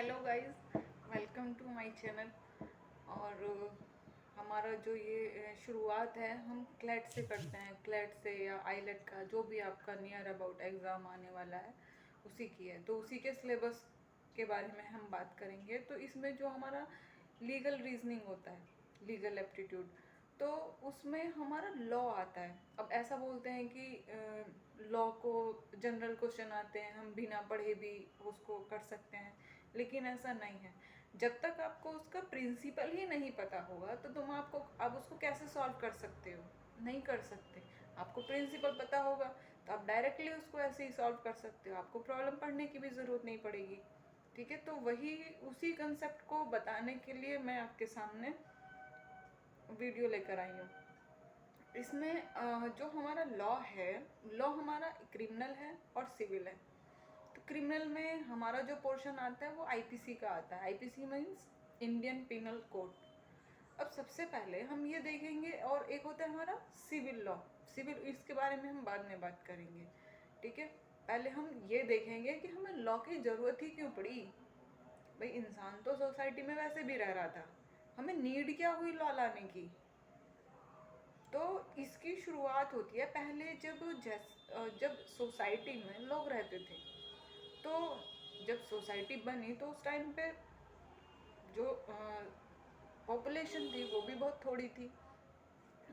Hello guys, welcome to my channel. और हमारा जो ये शुरुआत है हम क्लेट से करते हैं। क्लेट से या आईलेट का जो भी आपका नियर अबाउट एग्ज़ाम आने वाला है उसी की है, तो उसी के सिलेबस के बारे में हम बात करेंगे। तो इसमें जो हमारा लीगल रीजनिंग होता है, लीगल एप्टीट्यूड, तो उसमें हमारा लॉ आता है। अब ऐसा बोलते हैं कि लॉ को जनरल क्वेश्चन आते हैं, हम बिना पढ़े भी उसको कर सकते हैं, लेकिन ऐसा नहीं है। जब तक आपको उसका प्रिंसिपल ही नहीं पता होगा तो आप उसको कैसे सॉल्व कर सकते हो? नहीं कर सकते। आपको प्रिंसिपल पता होगा तो आप डायरेक्टली उसको ऐसे ही सॉल्व कर सकते हो, आपको प्रॉब्लम पढ़ने की भी ज़रूरत नहीं पड़ेगी। ठीक है, तो वही उसी कंसेप्ट को बताने के लिए मैं आपके सामने वीडियो लेकर आई हूँ। इसमें जो हमारा लॉ है, लॉ हमारा क्रिमिनल है और सिविल है। तो क्रिमिनल में हमारा जो पोर्शन आता है वो आईपीसी का आता है। IPC means Indian penal code. अब सबसे पहले हम ये देखेंगे, और एक होता है हमारा सिविल लॉ। सिविल, इसके बारे में हम बाद में बात करेंगे। ठीक है, पहले हम ये देखेंगे कि हमें लॉ की ज़रूरत ही क्यों पड़ी। भाई, इंसान तो सोसाइटी में वैसे भी रह रहा था, हमें नीड क्या हुई लॉ लाने की? तो इसकी शुरुआत होती है पहले, जब सोसाइटी में लोग रहते थे। तो जब सोसाइटी बनी तो उस टाइम पे जो पॉपुलेशन थी वो भी बहुत थोड़ी थी।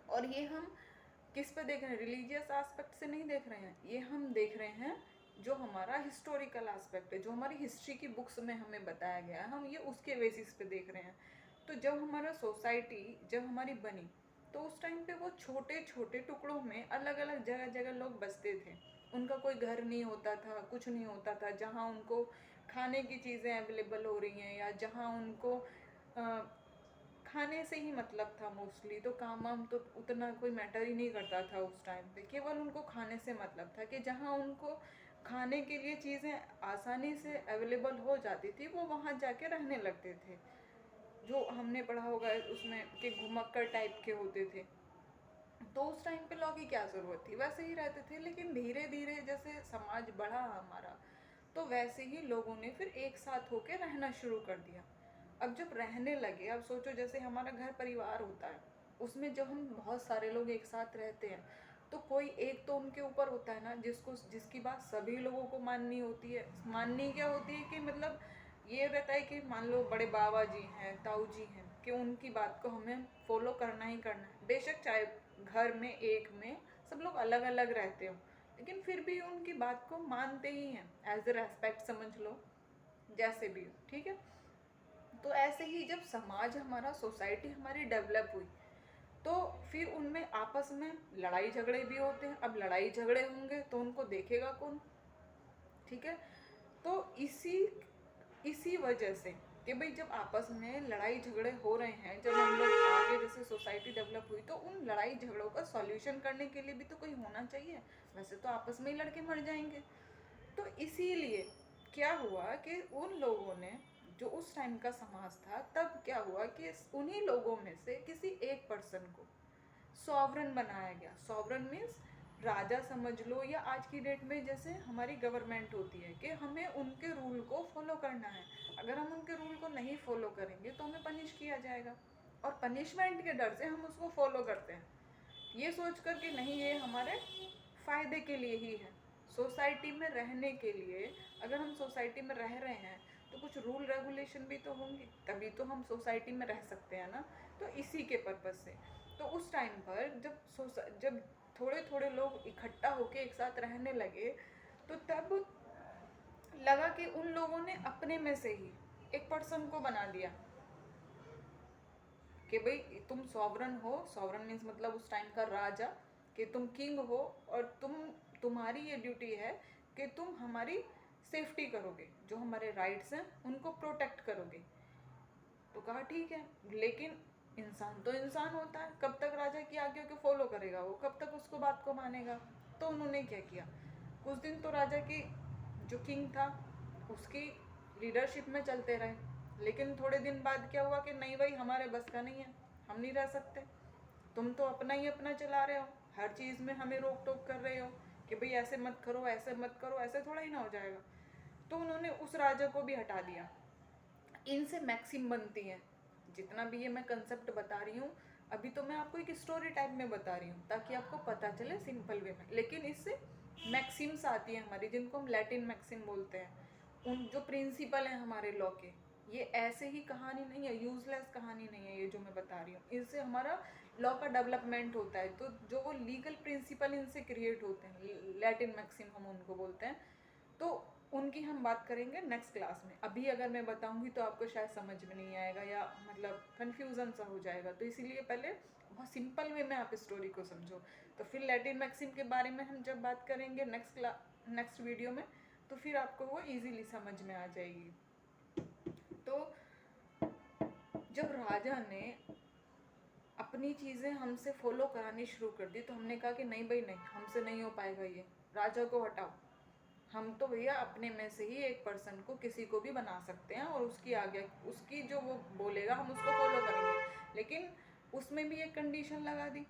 और ये हम किस पे देख रहे हैं? रिलीजियस एस्पेक्ट से नहीं देख रहे हैं, ये हम देख रहे हैं जो हमारा हिस्टोरिकल एस्पेक्ट है, जो हमारी हिस्ट्री की बुक्स में हमें बताया गया है, हम ये उसके बेसिस पे देख रहे हैं। तो जब हमारा सोसाइटी जब हमारी बनी तो उस टाइम पे वो छोटे छोटे टुकड़ों में अलग अलग जगह जगह लोग बसते थे। उनका कोई घर नहीं होता था, कुछ नहीं होता था। जहाँ उनको खाने की चीज़ें अवेलेबल हो रही हैं, या जहाँ उनको खाने से ही मतलब था मोस्टली, तो काम वाम तो उतना कोई मैटर ही नहीं करता था उस टाइम पे। केवल उनको खाने से मतलब था कि जहाँ उनको खाने के लिए चीज़ें आसानी से अवेलेबल हो जाती थी वो वहाँ जाके रहने लगते थे। जो हमने पढ़ा होगा उसमें कि घुमक्कड़ टाइप के होते थे। तो उस टाइम पे लॉ की क्या ज़रूरत थी, वैसे ही रहते थे। लेकिन धीरे धीरे जैसे समाज बढ़ा हमारा, तो वैसे ही लोगों ने फिर एक साथ होकर रहना शुरू कर दिया। अब जब रहने लगे, अब सोचो जैसे हमारा घर परिवार होता है, उसमें जब हम बहुत सारे लोग एक साथ रहते हैं तो कोई एक तो उनके ऊपर होता है ना, जिसकी बात सभी लोगों को माननी होती है। माननी क्या होती है कि मतलब ये रहता है कि मान लो बड़े बाबा जी हैं, ताऊ जी हैं, कि उनकी बात को हमें फॉलो करना ही करना है। बेशक चाहे घर में एक में सब लोग अलग अलग रहते हो, लेकिन फिर भी उनकी बात को मानते ही हैं, एज ए रेस्पेक्ट समझ लो, जैसे भी हो। ठीक है, तो ऐसे ही जब समाज हमारा, सोसाइटी हमारी डेवलप हुई, तो फिर उनमें आपस में लड़ाई झगड़े भी होते हैं। अब लड़ाई झगड़े होंगे तो उनको देखेगा कौन? ठीक है, तो इसी इसी वजह से कि भाई जब आपस में लड़ाई झगड़े हो रहे हैं, जब हम लोग आगे जैसे सोसाइटी डेवलप हुई, तो उन लड़ाई झगड़ों का सॉल्यूशन करने के लिए भी तो कोई होना चाहिए। वैसे तो आपस में ही लड़के मर जाएंगे। तो इसीलिए क्या हुआ कि उन लोगों ने, जो उस टाइम का समाज था, तब क्या हुआ कि उन्हीं लोगों में से किसी एक पर्सन को सॉवरन बनाया गया। सॉवरन मीन्स राजा समझ लो, या आज की डेट में जैसे हमारी गवर्नमेंट होती है कि हमें उनके रूल को फॉलो करना है। अगर हम उनके रूल को नहीं फॉलो करेंगे तो हमें पनिश किया जाएगा, और पनिशमेंट के डर से हम उसको फॉलो करते हैं, ये सोच कर कि नहीं, ये हमारे फ़ायदे के लिए ही है, सोसाइटी में रहने के लिए। अगर हम सोसाइटी में रह रहे हैं तो कुछ रूल रेगुलेशन भी तो होंगे, तभी तो हम सोसाइटी में रह सकते हैं ना। तो इसी के पर्पज़ से, तो उस टाइम पर जब थोड़े थोड़े लोग इकट्ठा होकर एक साथ रहने लगे, तो तब लगा कि उन लोगों ने अपने में से ही एक पर्सन को बना दिया कि भाई तुम सॉवरन हो। सॉवरन मीन्स मतलब उस टाइम का राजा, कि तुम किंग हो, और तुम्हारी ये ड्यूटी है कि तुम हमारी सेफ्टी करोगे, जो हमारे राइट्स हैं उनको प्रोटेक्ट करोगे। तो कहा ठीक है, लेकिन इंसान तो इंसान होता है, कब तक राजा की आज्ञा को फॉलो करेगा वो, कब तक उसको बात को मानेगा? तो उन्होंने क्या किया, कुछ दिन तो राजा की, जो किंग था, उसकी लीडरशिप में चलते रहे। लेकिन थोड़े दिन बाद क्या हुआ कि नहीं भाई, हमारे बस का नहीं है, हम नहीं रह सकते, तुम तो अपना ही अपना चला रहे हो, हर चीज़ में हमें रोक टोक कर रहे हो कि भाई ऐसे मत करो, ऐसे मत करो, ऐसे थोड़ा ही ना हो जाएगा। तो उन्होंने उस राजा को भी हटा दिया। इनसे मैक्सिम बनती हैं। जितना भी ये मैं कंसेप्ट बता रही हूँ, अभी तो मैं आपको एक स्टोरी टाइप में बता रही हूँ ताकि आपको पता चले सिंपल वे में, लेकिन इससे मैक्सिम्स आती हैं हमारी, जिनको हम लैटिन मैक्सिम बोलते हैं। उन जो प्रिंसिपल हैं हमारे लॉ के, ये ऐसे ही कहानी नहीं है, यूजलेस कहानी नहीं है ये जो मैं बता रही हूँ। इससे हमारा लॉ का डेवलपमेंट होता है। तो जो वो लीगल प्रिंसिपल इनसे क्रिएट होते हैं, लैटिन मैक्सिम हम उनको बोलते हैं, तो उनकी हम बात करेंगे नेक्स्ट क्लास में। अभी अगर मैं बताऊंगी तो आपको शायद समझ में नहीं आएगा, या मतलब कन्फ्यूज़न सा हो जाएगा, तो इसीलिए पहले बहुत सिंपल वे में आप स्टोरी को समझो। तो फिर लैटिन मैक्सिम के बारे में हम जब बात करेंगे नेक्स्ट वीडियो में, तो फिर आपको वो इजीली समझ में आ जाएगी। तो जब राजा ने अपनी चीज़ें हमसे फॉलो करानी शुरू कर दी, तो हमने कहा कि नहीं भाई नहीं, हमसे नहीं हो पाएगा ये, राजा को हटाओ। हम तो भैया अपने में से ही एक पर्सन को किसी को भी बना सकते हैं, और उसकी आगे उसकी जो वो बोलेगा हम उसको फॉलो करेंगे। लेकिन उसमें भी एक कंडीशन लगा दी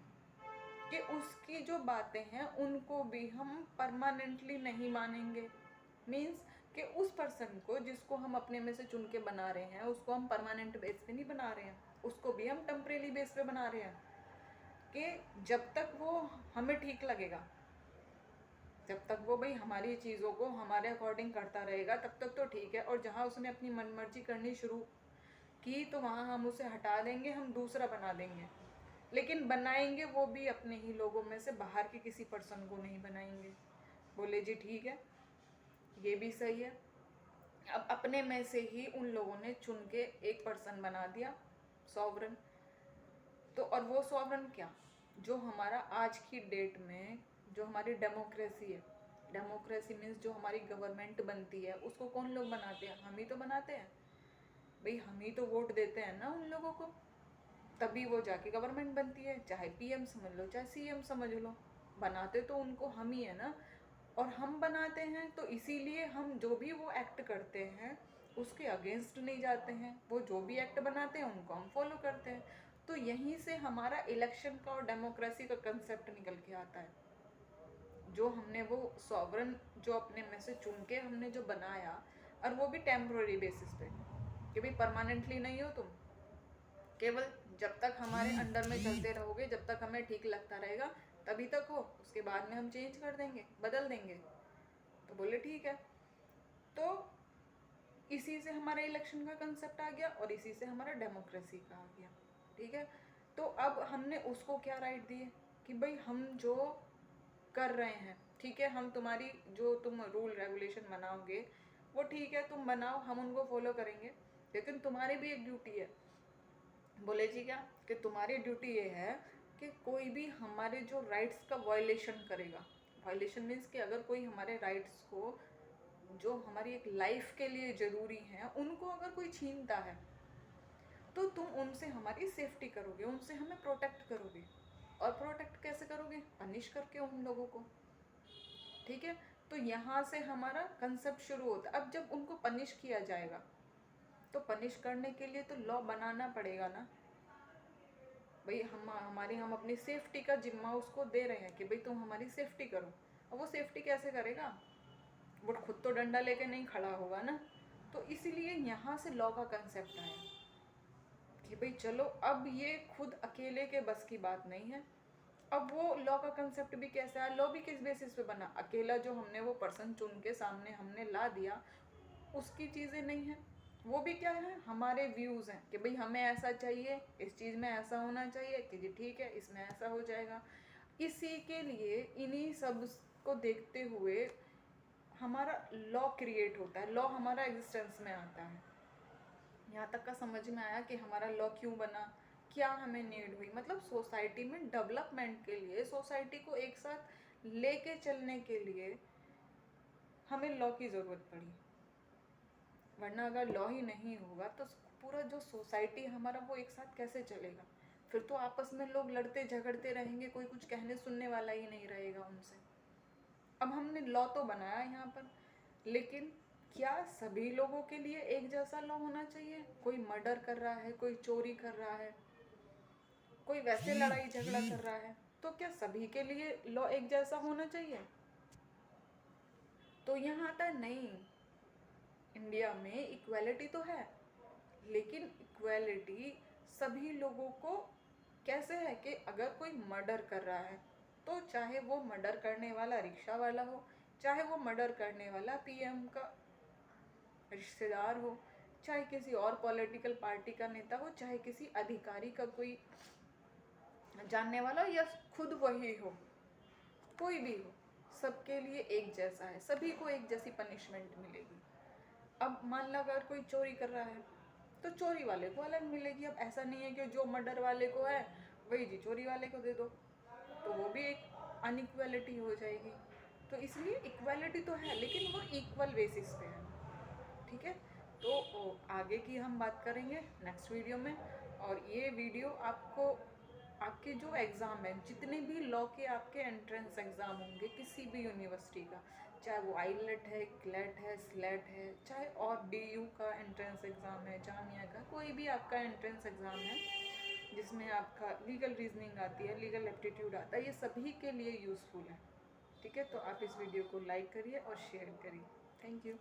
कि उसकी जो बातें हैं उनको भी हम परमानेंटली नहीं मानेंगे। मीन्स कि उस पर्सन को जिसको हम अपने में से चुन के बना रहे हैं, उसको हम परमानेंट बेस पे नहीं बना रहे हैं, उसको भी हम टेम्परेरी बेस पे बना रहे हैं कि जब तक वो हमें ठीक लगेगा, जब तक वो भाई हमारी चीज़ों को हमारे अकॉर्डिंग करता रहेगा तब तक तो ठीक है। और जहाँ उसने अपनी मनमर्जी करनी शुरू की तो वहाँ हम उसे हटा देंगे, हम दूसरा बना देंगे। लेकिन बनाएंगे वो भी अपने ही लोगों में से, बाहर के किसी पर्सन को नहीं बनाएंगे। बोले जी ठीक है, ये भी सही है। अब अपने में से ही उन लोगों ने चुन के एक पर्सन बना दिया सॉवरन। तो और वो सॉवरन क्या, जो हमारा आज की डेट में जो हमारी डेमोक्रेसी है, डेमोक्रेसी मीन्स जो हमारी गवर्नमेंट बनती है, उसको कौन लोग बनाते हैं? हम ही तो बनाते हैं भाई, हम ही तो वोट देते हैं ना उन लोगों को, तभी वो जाके गवर्नमेंट बनती है। चाहे पीएम समझ लो, चाहे सीएम समझ लो, बनाते तो उनको हम ही है ना। और हम बनाते हैं तो इसीलिए हम जो भी वो एक्ट करते हैं उसके अगेंस्ट नहीं जाते हैं, वो जो भी एक्ट बनाते हैं उनको हम फॉलो करते हैं। तो यहीं से हमारा इलेक्शन का और डेमोक्रेसी का कंसेप्ट निकल के आता है। जो हमने वो सॉवरन जो अपने में से चुन के हमने जो बनाया, और वो भी टेम्पोररी बेसिस पे, कि भाई परमानेंटली नहीं हो तुम, केवल जब तक हमारे अंडर में चलते रहोगे, जब तक हमें ठीक लगता रहेगा तभी तक हो, उसके बाद में हम चेंज कर देंगे, बदल देंगे। तो बोले ठीक है। तो इसी से हमारा इलेक्शन का कंसेप्ट आ गया और इसी से हमारा डेमोक्रेसी का आ गया। ठीक है। तो अब हमने उसको क्या राइट दिए कि भाई हम जो कर रहे हैं, ठीक है, हम तुम्हारी जो तुम रूल रेगुलेशन बनाओगे वो ठीक है, तुम बनाओ, हम उनको फॉलो करेंगे, लेकिन तुम्हारी भी एक ड्यूटी है। बोले जी क्या? कि तुम्हारी ड्यूटी ये है कि कोई भी हमारे जो राइट्स का वायलेशन करेगा, वायलेशन मीन्स कि अगर कोई हमारे राइट्स को जो हमारी एक लाइफ के लिए ज़रूरी हैं उनको अगर कोई छीनता है, तो तुम उनसे हमारी सेफ्टी करोगे, उनसे हमें प्रोटेक्ट करोगे। और प्रोटेक्ट कैसे करोगे? पनिश करके उन लोगों को। ठीक है। तो यहाँ से हमारा कंसेप्ट शुरू होता है। अब जब उनको पनिश किया जाएगा तो पनिश करने के लिए तो लॉ बनाना पड़ेगा ना भाई। हम अपनी सेफ्टी का जिम्मा उसको दे रहे हैं कि भाई तुम हमारी सेफ्टी करो। अब वो सेफ्टी कैसे करेगा? वो खुद तो डंडा लेके नहीं खड़ा होगा ना। तो इसीलिए यहाँ से लॉ का कंसेप्ट आया कि भाई चलो, अब ये खुद अकेले के बस की बात नहीं है। अब वो लॉ का कंसेप्ट भी कैसा है, लॉ भी किस बेसिस पे बना? अकेला जो हमने वो पर्सन चुन के सामने हमने ला दिया, उसकी चीज़ें नहीं है, वो भी क्या है, हमारे व्यूज़ हैं कि भाई हमें ऐसा चाहिए, इस चीज़ में ऐसा होना चाहिए, कि जी ठीक है इसमें ऐसा हो जाएगा। इसी के लिए इन्हीं सब को देखते हुए हमारा लॉ क्रिएट होता है, लॉ हमारा एग्जिस्टेंस में आता है। यहाँ तक का समझ में आया कि हमारा लॉ क्यों बना, क्या हमें नीड हुई। मतलब सोसाइटी में डेवलपमेंट के लिए, सोसाइटी को एक साथ लेके चलने के लिए हमें लॉ की ज़रूरत पड़ी। वरना अगर लॉ ही नहीं होगा तो पूरा जो सोसाइटी हमारा वो एक साथ कैसे चलेगा? फिर तो आपस में लोग लड़ते झगड़ते रहेंगे, कोई कुछ कहने सुनने वाला ही नहीं रहेगा उनसे। अब हमने लॉ तो बनाया यहाँ पर, लेकिन क्या सभी लोगों के लिए एक जैसा लॉ होना चाहिए? कोई मर्डर कर रहा है, कोई चोरी कर रहा है, कोई वैसे लड़ाई झगड़ा कर रहा है, तो क्या सभी के लिए लॉ एक जैसा होना चाहिए? तो यहाँ आता नहीं, इंडिया में इक्वालिटी तो है, लेकिन इक्वालिटी सभी लोगों को कैसे है कि अगर कोई मर्डर कर रहा है तो चाहे वो मर्डर करने वाला रिक्शा वाला हो, चाहे वो मर्डर करने वाला पीएम का रिश्तेदार हो, चाहे किसी और पॉलिटिकल पार्टी का नेता हो, चाहे किसी अधिकारी का कोई जानने वाला हो, या खुद वही हो, कोई भी हो, सबके लिए एक जैसा है, सभी को एक जैसी पनिशमेंट मिलेगी। अब मान लो अगर कोई चोरी कर रहा है तो चोरी वाले को अलग मिलेगी। अब ऐसा नहीं है कि जो मर्डर वाले को है वही जी चोरी वाले को दे दो, तो वो भी एक अनइक्वालिटी हो जाएगी। तो इसलिए इक्वालिटी तो है लेकिन वो इक्वल बेसिस पे है। ठीक है, तो आगे की हम बात करेंगे नेक्स्ट वीडियो में। और ये वीडियो आपको आपके जो एग्ज़ाम है, जितने भी लॉ के आपके एंट्रेंस एग्ज़ाम होंगे किसी भी यूनिवर्सिटी का, चाहे वो आईलेट है, क्लेट है, स्लेट है, चाहे और डीयू का एंट्रेंस एग्ज़ाम है, जामिया का कोई भी आपका एंट्रेंस एग्ज़ाम है जिसमें आपका लीगल रीजनिंग आती है, लीगल एप्टीट्यूड आता है, ये सभी के लिए यूज़फुल है। ठीक है, तो आप इस वीडियो को लाइक करिए और शेयर करिए। Thank you.